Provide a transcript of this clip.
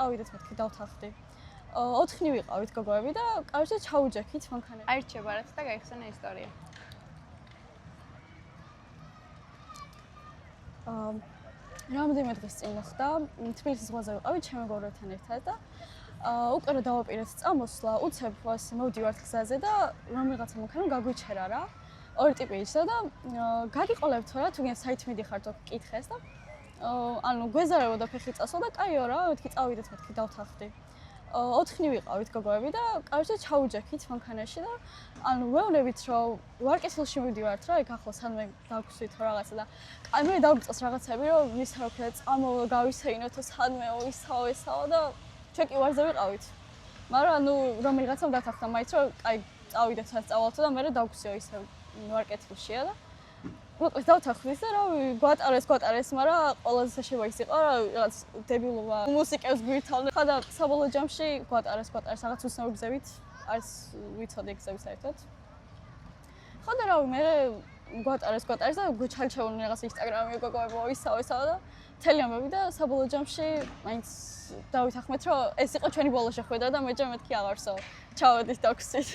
წავიდეთ მეთქი დავთანხმდი. 4 ვიყავით გოგოები და კარზე ჩაუჯექით მანქანები. აირჩება რაც და გაიხსენა ისტორია. რამდენიმე დღის წინ მოხდა, თბილისის ზღვაზე ვიყავით ჩემი გოგოებთან ერთად და უკვე რა დავაპირეთ წამოსვლა, უცებ მოვდივართ გზაზე და რომელიღაცა მანქანა გაგვიჩერა რა. ორი ტიპი იჭდა და გაგიყოლებთ რა, თუ გენ საით მიდიხართ კითხეს და ანუ გვეზარებოდა ფეხი წასვლა და კაიო რა, მეთქი წავიდეთ მეთქი დავთანხმდი. 4 ვიყავით გოგოები და კარზე ჩაუჯექით მანქანაში და ანუ ვეუბნებით რომ ვარკესილში მივდივართ რა, იქ ახლოს სანმე დავგვსვით რაღაცა და აი მე დავგვიწეს რაღაცები რომ ვის რა ვქნა წამოვა გავისეინოთ სანმეო ისაო ესაო და ჩვენ კი ვარზე ვიყავით. მაგრამ ანუ რომელიღაცამ დათანხმდა მაინც რომ აი წავიდეთ სასწავლო და მე დავგვსიო ისე ვარკეთილშია და მოკლედ დავთანხმდის და რავი გვატარეს, მაგრამ ყველაზე შევა ის იყო რა რაღაც დებილობა მუსიკებს გვირთავდნენ. ხა და საბოლოო ჯამში გვატარეს რაღაც უცნაური გზებით, არის ვიცოდი გზები საერთოდ. ხა და რავი მე გვატარეს და გვჩალჩეულნი რაღაც ინსტაგრამი გოგოებო ისაო და მთელი ამბები და საბოლოო ჯამში მაინც დავითანხმეთ რომ ეს იყო ჩვენი ბოლო შეხვედრა და მე მეთქი აღარსო. ჩავედით და გვსვით.